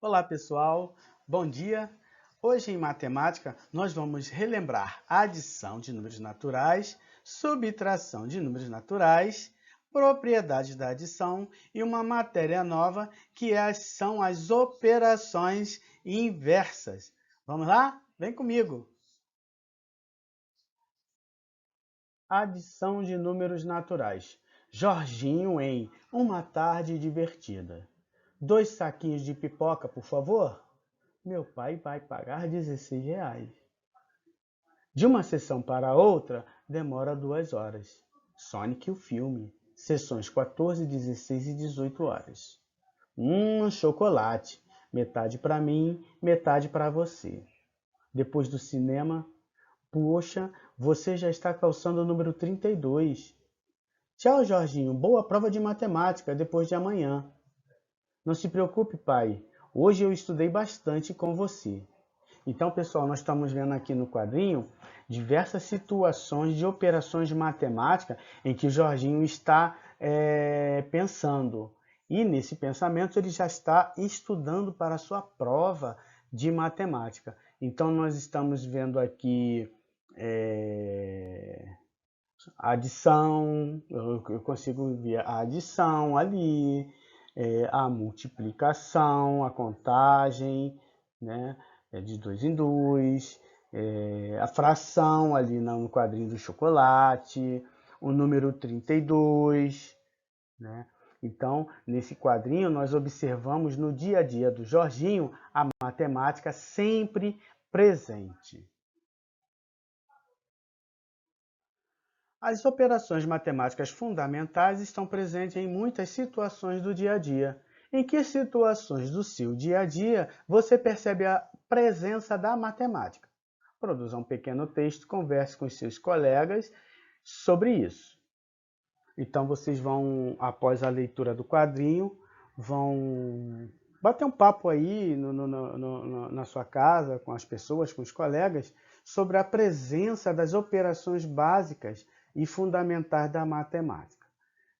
Olá pessoal, bom dia! Hoje em matemática nós vamos relembrar a adição de números naturais, subtração de números naturais, propriedades da adição e uma matéria nova são as operações inversas. Vamos lá? Vem comigo! Adição de números naturais. Jorginho em Uma Tarde Divertida. 2 saquinhos de pipoca, por favor? Meu pai vai pagar R$ 16. De uma sessão para outra, demora 2 horas. Sonic o filme. Sessões 14, 16 e 18 horas. Chocolate. Metade para mim, metade para você. Depois do cinema, poxa, você já está calçando o número 32. Tchau, Jorginho. Boa prova de matemática depois de amanhã. Não se preocupe, pai. Hoje eu estudei bastante com você. Então, pessoal, nós estamos vendo aqui no quadrinho diversas situações de operações de matemática em que o Jorginho está pensando. E nesse pensamento ele já está estudando para a sua prova de matemática. Então, nós estamos vendo aqui a adição, eu consigo ver a adição ali, a multiplicação, a contagem, né? De 2 em 2, a fração ali no quadrinho do chocolate, o número 32, né? Então, nesse quadrinho, nós observamos no dia a dia do Jorginho a matemática sempre presente. As operações matemáticas fundamentais estão presentes em muitas situações do dia a dia. Em que situações do seu dia a dia você percebe a presença da matemática? Produza um pequeno texto, converse com seus colegas sobre isso. Então vocês vão, após a leitura do quadrinho, vão bater um papo aí na sua casa, com as pessoas, com os colegas, sobre a presença das operações básicas e fundamentais da matemática.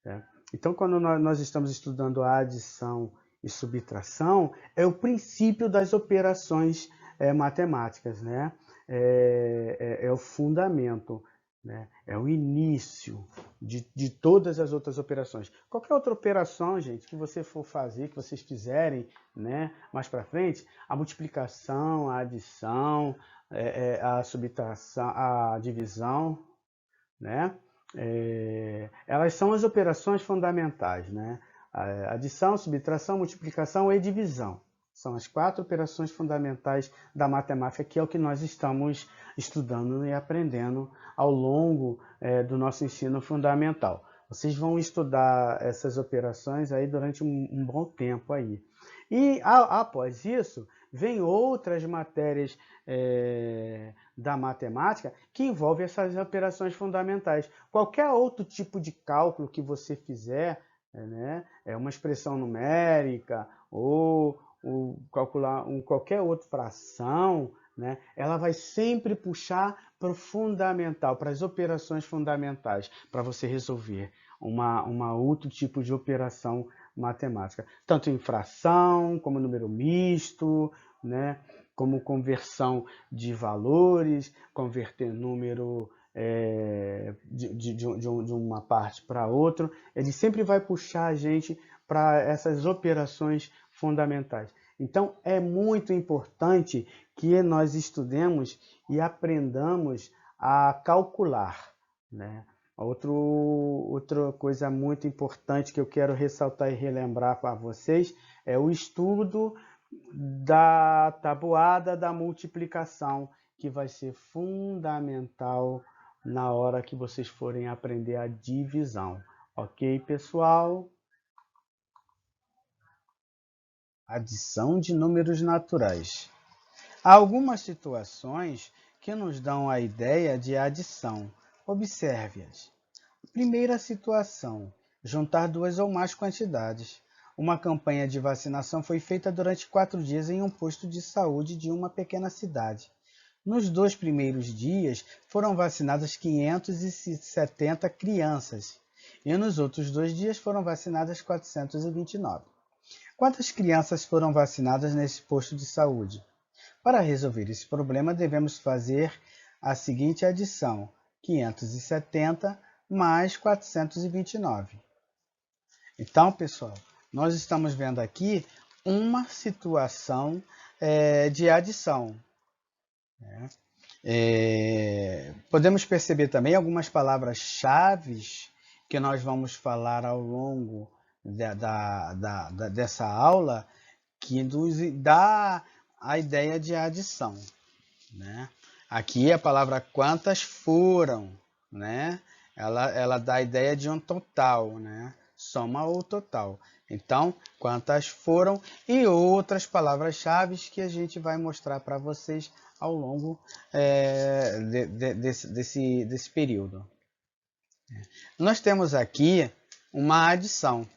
Né? Então, quando nós estamos estudando a adição e subtração, é o princípio das operações matemáticas, né? É o fundamento, né? É o início de todas as outras operações. Qualquer outra operação, gente, que você for fazer, que vocês fizerem, né, mais para frente, a multiplicação, a adição, a subtração, a divisão, né? Elas são as operações fundamentais, né? Adição, subtração, multiplicação e divisão. São as 4 operações fundamentais da matemática, que é o que nós estamos estudando e aprendendo ao longo do nosso ensino fundamental. Vocês vão estudar essas operações aí durante um bom tempo aí. E após isso, vem outras matérias da matemática que envolvem essas operações fundamentais. Qualquer outro tipo de cálculo que você fizer, né, uma expressão numérica ou calcular qualquer outra fração, né, ela vai sempre puxar para o fundamental, para as operações fundamentais, para você resolver uma outro tipo de operação matemática, tanto em fração, como número misto, né, como conversão de valores, converter número de uma parte para outra. Ele sempre vai puxar a gente para essas operações fundamentais. Então, é muito importante que nós estudemos e aprendamos a calcular, né? Outra coisa muito importante que eu quero ressaltar e relembrar para vocês é o estudo da tabuada da multiplicação, que vai ser fundamental na hora que vocês forem aprender a divisão. Ok, pessoal? Adição de números naturais. Há algumas situações que nos dão a ideia de adição. Observe-as. Primeira situação: juntar 2 ou mais quantidades. Uma campanha de vacinação foi feita durante 4 dias em um posto de saúde de uma pequena cidade. Nos 2 primeiros dias, foram vacinadas 570 crianças, e nos outros 2 dias foram vacinadas 429. Quantas crianças foram vacinadas nesse posto de saúde? Para resolver esse problema, devemos fazer a seguinte adição: 570 mais 429. Então, pessoal, nós estamos vendo aqui uma situação de adição, né? Podemos perceber também algumas palavras-chave que nós vamos falar ao longo dessa aula, que nos dá a ideia de adição, né? Aqui a palavra quantas foram, né? Ela dá a ideia de um total, né? Soma o total. Então, quantas foram e outras palavras-chave que a gente vai mostrar para vocês ao longo desse período. Nós temos aqui uma adição,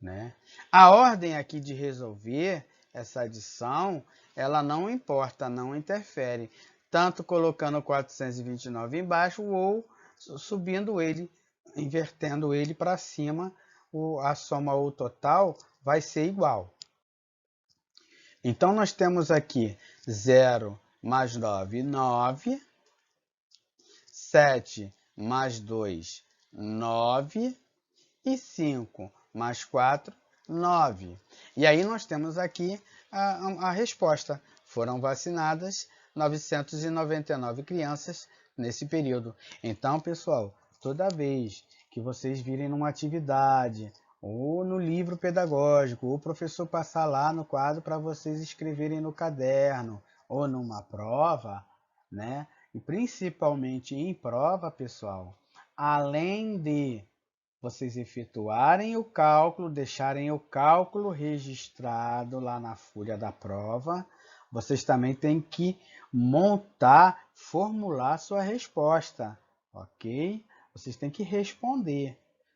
né? A ordem aqui de resolver essa adição, ela não importa, não interfere, tanto colocando 429 embaixo ou subindo ele, invertendo ele para cima, a soma ou total vai ser igual. Então, nós temos aqui 0 mais 9, 9. 7 mais 2, 9. E 5 mais 4, 9. E aí nós temos aqui a resposta. Foram vacinadas 999 crianças nesse período. Então, pessoal, toda vez que vocês virem numa atividade, ou no livro pedagógico, ou o professor passar lá no quadro para vocês escreverem no caderno, ou numa prova, né? E principalmente em prova, pessoal, além de vocês efetuarem o cálculo, deixarem o cálculo registrado lá na folha da prova, vocês também têm que montar, formular sua resposta, ok? Vocês têm que responder,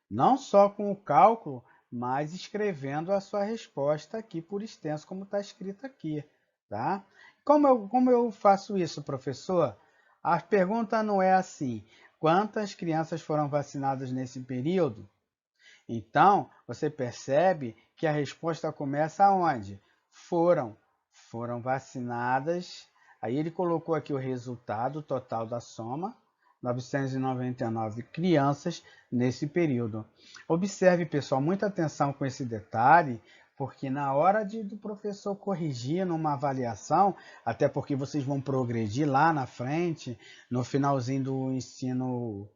não só com o cálculo, mas escrevendo a sua resposta aqui por extenso, como está escrito aqui, tá? Como eu faço isso, professor? A pergunta não é assim: quantas crianças foram vacinadas nesse período? Então, você percebe que a resposta começa aonde? Foram vacinadas. Aí ele colocou aqui o resultado total da soma, 999 crianças nesse período. Observe, pessoal, muita atenção com esse detalhe, porque na hora do professor corrigir numa avaliação, até porque vocês vão progredir lá na frente, no finalzinho do ensino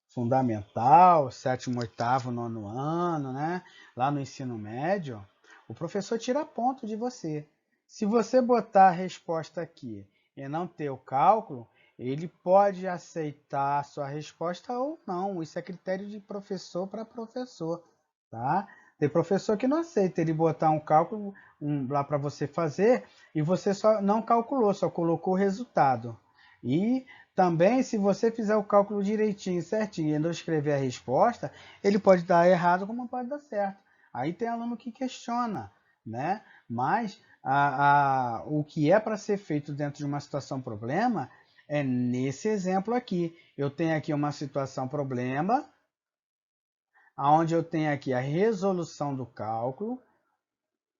fundamental, sétimo, oitavo, nono ano, né? Lá no ensino médio, o professor tira ponto de você. Se você botar a resposta aqui e não ter o cálculo, ele pode aceitar a sua resposta ou não. Isso é critério de professor para professor, tá? Tem professor que não aceita ele botar um cálculo lá para você fazer e você só não calculou, só colocou o resultado. E também, se você fizer o cálculo direitinho, certinho, e não escrever a resposta, ele pode dar errado como pode dar certo. Aí tem aluno que questiona, né? Mas o que é para ser feito dentro de uma situação problema é nesse exemplo aqui. Eu tenho aqui uma situação problema, onde eu tenho aqui a resolução do cálculo,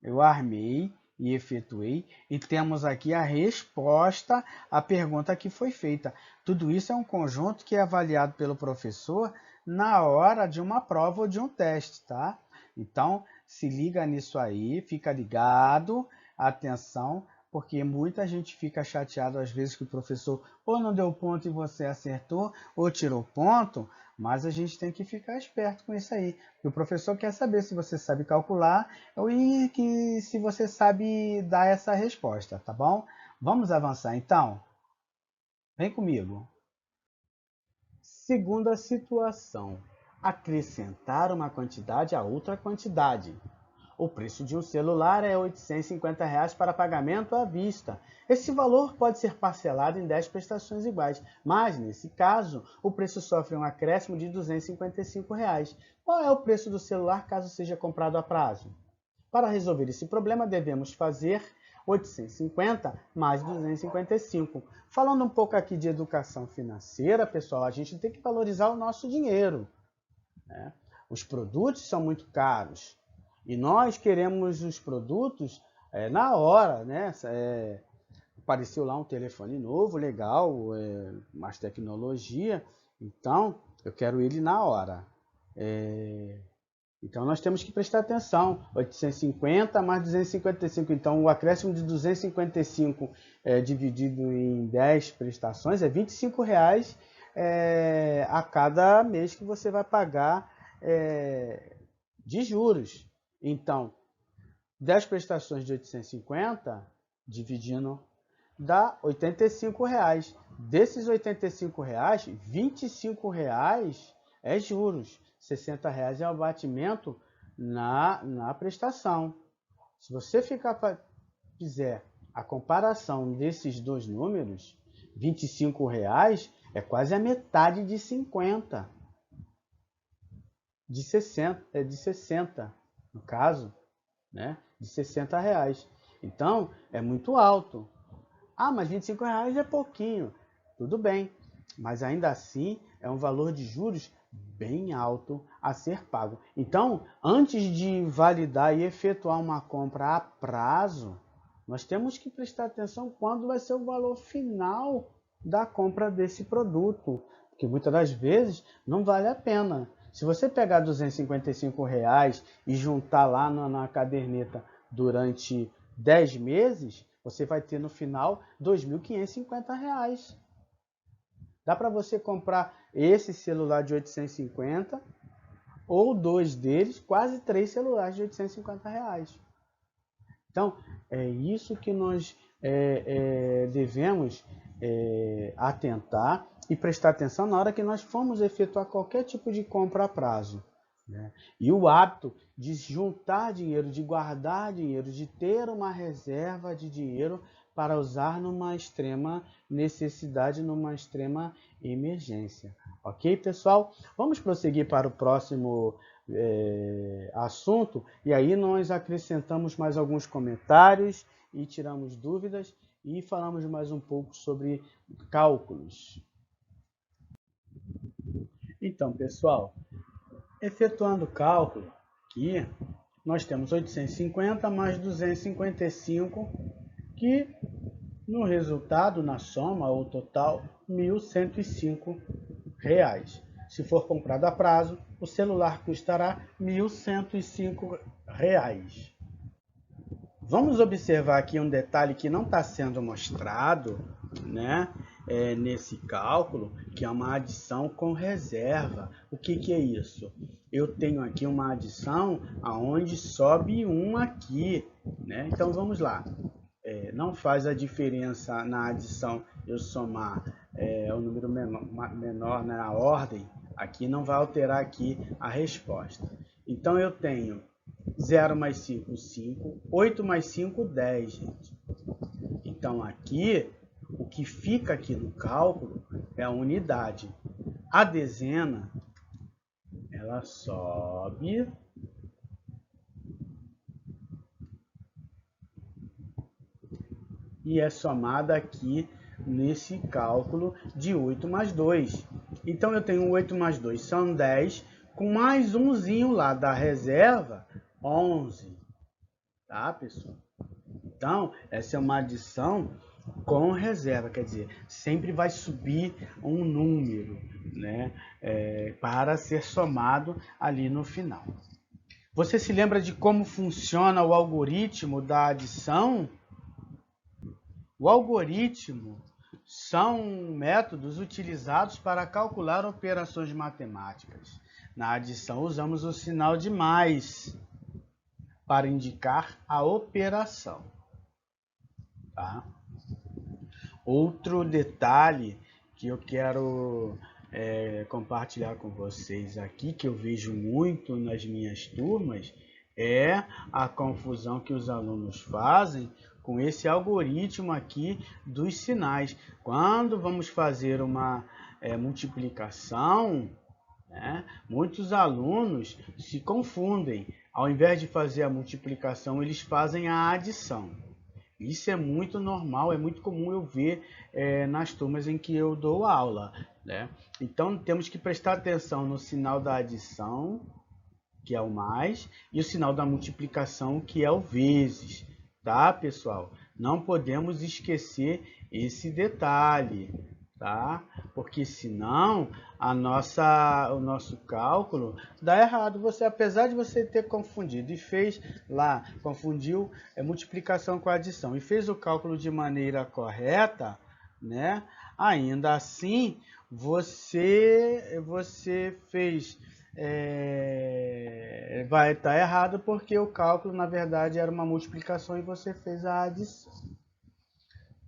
eu armei e efetuei, e temos aqui a resposta à pergunta que foi feita. Tudo isso é um conjunto que é avaliado pelo professor na hora de uma prova ou de um teste, tá? Então, se liga nisso aí, fica ligado, atenção, porque muita gente fica chateada às vezes que o professor ou não deu ponto e você acertou, ou tirou ponto, mas a gente tem que ficar esperto com isso aí. O professor quer saber se você sabe calcular e que se você sabe dar essa resposta, tá bom? Vamos avançar então? Vem comigo. Segunda situação: acrescentar uma quantidade a outra quantidade. O preço de um celular é R$ 850 para pagamento à vista. Esse valor pode ser parcelado em 10 prestações iguais, mas, nesse caso, o preço sofre um acréscimo de R$ 255. Qual é o preço do celular caso seja comprado a prazo? Para resolver esse problema, devemos fazer 850 mais 255. Falando um pouco aqui de educação financeira, pessoal, a gente tem que valorizar o nosso dinheiro, né? Os produtos são muito caros. E nós queremos os produtos na hora, né? Apareceu lá um telefone novo, legal, mais tecnologia, então eu quero ele na hora. Então nós temos que prestar atenção, 850 mais 255, então o acréscimo de 255 dividido em 10 prestações é R$ 25 a cada mês que você vai pagar de juros. Então, 10 prestações de 850 dividindo dá R$ 85. Desses R$ 85, R$ 25 é juros. R$ 60 é o abatimento na prestação. Se você fizer a comparação desses dois números, R$ 25 é quase a metade de 50. De 60 no caso, né? De R$ 60. Então, é muito alto. Ah, mas R$ 25 é pouquinho. Tudo bem, mas ainda assim é um valor de juros bem alto a ser pago. Então, antes de validar e efetuar uma compra a prazo, nós temos que prestar atenção quando vai ser o valor final da compra desse produto, porque muitas das vezes não vale a pena. Se você pegar R$ 255 e juntar lá na caderneta durante 10 meses, você vai ter no final R$ 2.550. Dá para você comprar esse celular de 850 ou dois deles, quase 3 celulares de R$ 850. Então, é isso que nós devemos atentar e prestar atenção na hora que nós formos efetuar qualquer tipo de compra a prazo, né? E o hábito de juntar dinheiro, de guardar dinheiro, de ter uma reserva de dinheiro para usar numa extrema necessidade, numa extrema emergência. Ok, pessoal? Vamos prosseguir para o próximo assunto, e aí nós acrescentamos mais alguns comentários e tiramos dúvidas e falamos mais um pouco sobre cálculos. Então, pessoal, efetuando o cálculo aqui, nós temos 850 mais 255, que no resultado, na soma ou total, R$ 1.105. Se for comprado a prazo, o celular custará R$ 1.105. Vamos observar aqui um detalhe que não está sendo mostrado, né, nesse cálculo, que é uma adição com reserva. O que é isso? Eu tenho aqui uma adição onde sobe um aqui, né? Então vamos lá. Não faz a diferença na adição eu somar o número menor na ordem, aqui não vai alterar aqui a resposta. Então eu tenho 0 mais 5, 5, 8 mais 5, 10, gente. Então aqui, o que fica aqui no cálculo é a unidade. A dezena, ela sobe e é somada aqui nesse cálculo de 8 mais 2. Então eu tenho 8 mais 2 são 10, com mais umzinho lá da reserva, 11. Tá, pessoal? Então, essa é uma adição com reserva, quer dizer, sempre vai subir um número, né, para ser somado ali no final. Você se lembra de como funciona o algoritmo da adição? O algoritmo são métodos utilizados para calcular operações matemáticas. Na adição, usamos o sinal de mais para indicar a operação. Tá? Outro detalhe que eu quero compartilhar com vocês aqui, que eu vejo muito nas minhas turmas, é a confusão que os alunos fazem com esse algoritmo aqui dos sinais. Quando vamos fazer uma multiplicação, né, muitos alunos se confundem. Ao invés de fazer a multiplicação, eles fazem a adição. Isso é muito normal, é muito comum eu ver nas turmas em que eu dou aula, né? Então, temos que prestar atenção no sinal da adição, que é o mais, e o sinal da multiplicação, que é o vezes, tá, pessoal? Não podemos esquecer esse detalhe, tá? Porque senão o nosso cálculo dá errado. Você, apesar de você ter confundido e fez lá, confundiu multiplicação com adição e fez o cálculo de maneira correta, né? Ainda assim, você fez vai estar errado porque o cálculo na verdade era uma multiplicação e você fez a adição,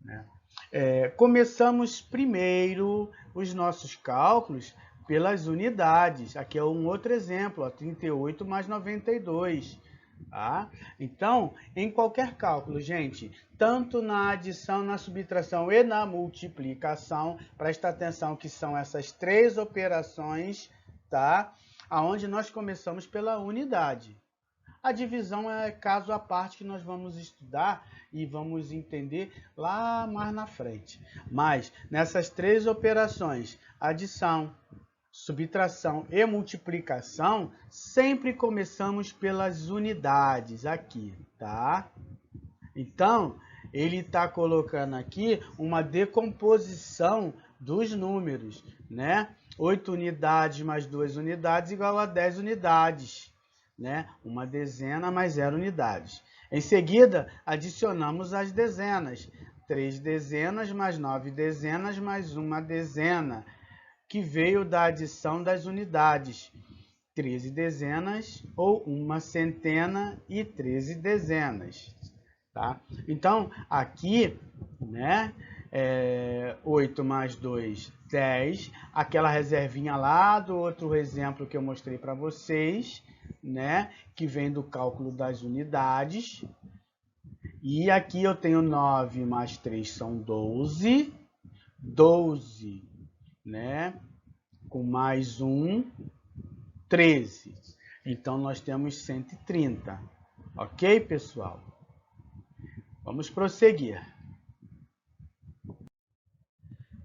né? Começamos primeiro os nossos cálculos pelas unidades. Aqui é um outro exemplo, ó, 38 mais 92. Tá? Então, em qualquer cálculo, gente, tanto na adição, na subtração e na multiplicação, presta atenção que são essas três operações, tá? Aonde nós começamos pela unidade. A divisão é caso à parte que nós vamos estudar e vamos entender lá mais na frente. Mas nessas três operações, adição, subtração e multiplicação, sempre começamos pelas unidades aqui, tá? Então, ele está colocando aqui uma decomposição dos números, né? 8 unidades mais 2 unidades igual a 10 unidades, né? Uma dezena mais 0 unidades. Em seguida, adicionamos as dezenas. 3 dezenas mais 9 dezenas mais 1 dezena, que veio da adição das unidades. 13 dezenas ou 1 centena e 13 dezenas. Tá? Então, aqui, né, 8 mais 2, 10. Aquela reservinha lá do outro exemplo que eu mostrei para vocês, né, que vem do cálculo das unidades. E aqui eu tenho 9 mais 3 são 12. 12, né, com mais 1, 13. Então, nós temos 130. Ok, pessoal? Vamos prosseguir.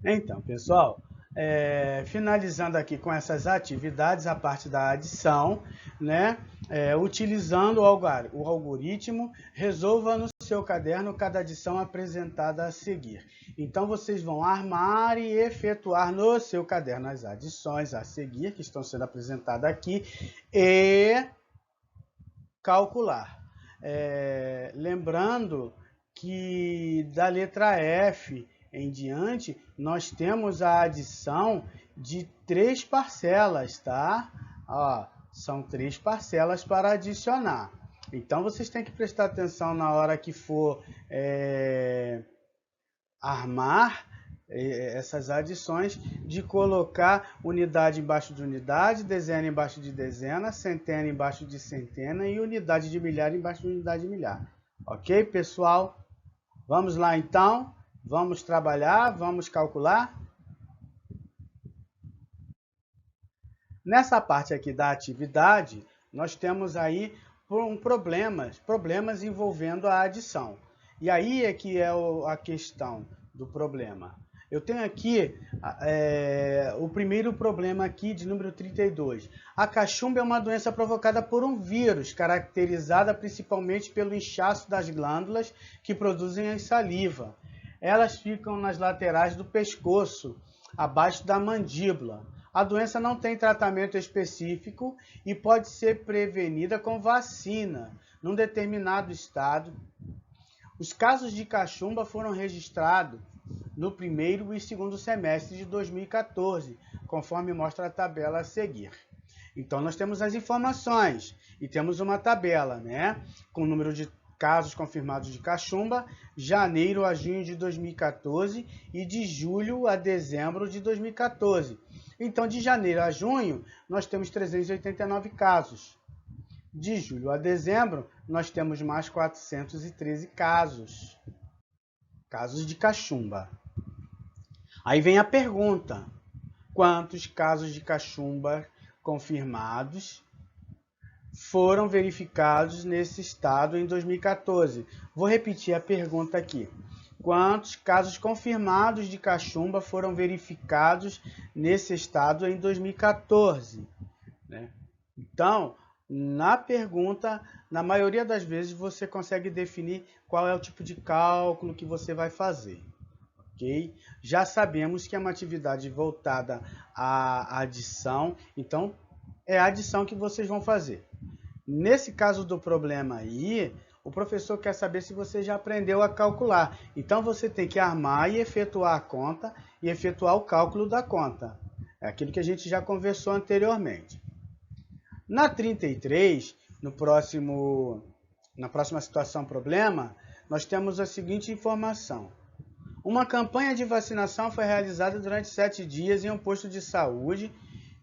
Então, pessoal, finalizando aqui com essas atividades, a parte da adição, né? Utilizando o algoritmo, resolva no seu caderno cada adição apresentada a seguir. Então, vocês vão armar e efetuar no seu caderno as adições a seguir, que estão sendo apresentadas aqui, e calcular. Lembrando que da letra F em diante, nós temos a adição de 3 parcelas, tá? Ó, são 3 parcelas para adicionar. Então, vocês têm que prestar atenção na hora que for armar essas adições, de colocar unidade embaixo de unidade, dezena embaixo de dezena, centena embaixo de centena e unidade de milhar embaixo de unidade de milhar. Ok, pessoal? Vamos lá, então. Vamos trabalhar, vamos calcular. Nessa parte aqui da atividade, nós temos aí problemas envolvendo a adição. E aí é que é a questão do problema. Eu tenho aqui o primeiro problema aqui de número 32. A cachumba é uma doença provocada por um vírus, caracterizada principalmente pelo inchaço das glândulas que produzem a saliva. Elas ficam nas laterais do pescoço, abaixo da mandíbula. A doença não tem tratamento específico e pode ser prevenida com vacina, num determinado estado. Os casos de cachumba foram registrados no primeiro e segundo semestre de 2014, conforme mostra a tabela a seguir. Então, nós temos as informações e temos uma tabela, né, com o número de casos confirmados de cachumba, janeiro a junho de 2014 e de julho a dezembro de 2014. Então, de janeiro a junho, nós temos 389 casos. De julho a dezembro, nós temos mais 413 casos. Casos de cachumba. Aí vem a pergunta: quantos casos de cachumba confirmados foram verificados nesse estado em 2014? Vou repetir a pergunta aqui. Quantos casos confirmados de cachumba foram verificados nesse estado em 2014? Né? Então, Na pergunta, na maioria das vezes, você consegue definir qual é o tipo de cálculo que você vai fazer. Ok? Já sabemos que é uma atividade voltada à adição, então é a adição que vocês vão fazer. Nesse caso do problema aí, o professor quer saber se você já aprendeu a calcular. Então você tem que armar e efetuar a conta e efetuar o cálculo da conta. É aquilo que a gente já conversou anteriormente. Na 33, na próxima situação problema, nós temos a seguinte informação. Uma campanha de vacinação foi realizada durante 7 dias em um posto de saúde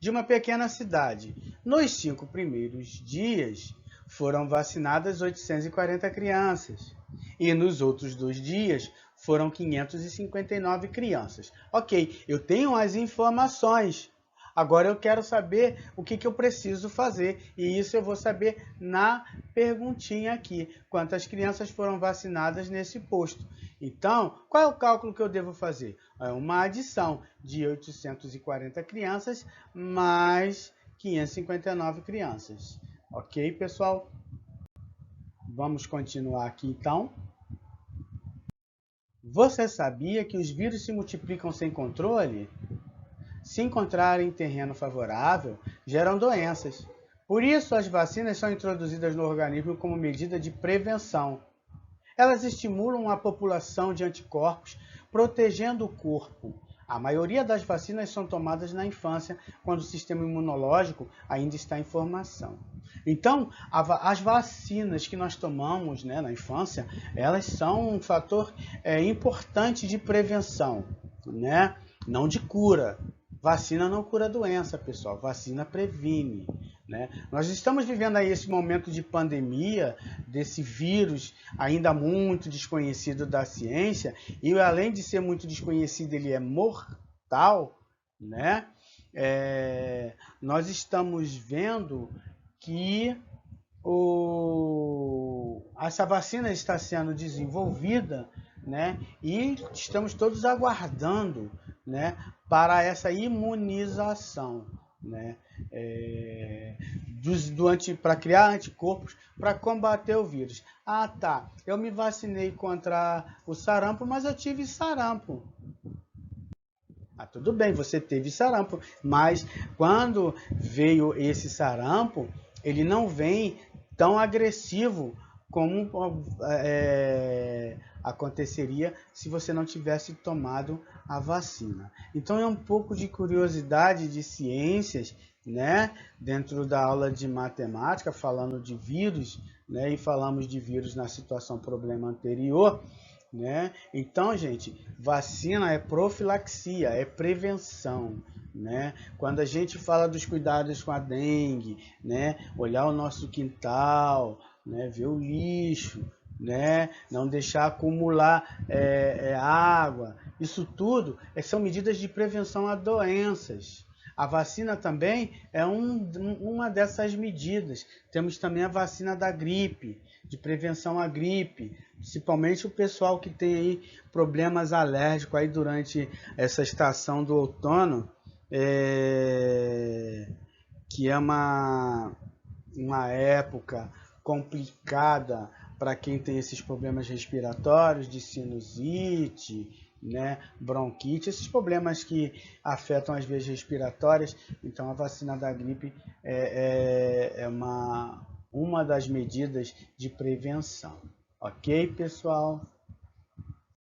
de uma pequena cidade. Nos 5 primeiros dias, foram vacinadas 840 crianças. E nos outros 2 dias, foram 559 crianças. Ok, eu tenho as informações. Agora eu quero saber o que eu preciso fazer. E isso eu vou saber na perguntinha aqui. Quantas crianças foram vacinadas nesse posto? Então, qual é o cálculo que eu devo fazer? É uma adição de 840 crianças mais 559 crianças. Ok, pessoal? Vamos continuar aqui então. Você sabia que os vírus se multiplicam sem controle? Se encontrarem terreno favorável, geram doenças. Por isso, as vacinas são introduzidas no organismo como medida de prevenção. Elas estimulam a população de anticorpos, protegendo o corpo. A maioria das vacinas são tomadas na infância, quando o sistema imunológico ainda está em formação. Então, as vacinas que nós tomamos, na infância, elas são um fator importante de prevenção, não de cura. Vacina não cura doença, pessoal. Vacina previne. Nós estamos vivendo aí esse momento de pandemia, desse vírus ainda muito desconhecido da ciência, e além de ser muito desconhecido, ele é mortal, nós estamos vendo que essa vacina está sendo desenvolvida, e estamos todos aguardando, para essa imunização, para criar anticorpos para combater o vírus. Ah, tá, eu me vacinei contra o sarampo, mas eu tive sarampo. Ah, tudo bem, você teve sarampo, mas quando veio esse sarampo, ele não vem tão agressivo como aconteceria se você não tivesse tomado a vacina. Então é um pouco de curiosidade de ciências, dentro da aula de matemática, falando de vírus, e falamos de vírus na situação problema anterior. Então, gente, vacina é profilaxia, é prevenção. Quando a gente fala dos cuidados com a dengue, olhar o nosso quintal, ver o lixo, não deixar acumular água, isso tudo são medidas de prevenção a doenças. A vacina também é uma dessas medidas. Temos também a vacina da gripe, de prevenção à gripe, principalmente o pessoal que tem aí problemas alérgicos aí durante essa estação do outono, que é uma época complicada para quem tem esses problemas respiratórios, de sinusite, bronquite, esses problemas que afetam as vias respiratórias. Então a vacina da gripe é uma das medidas de prevenção. Ok, pessoal?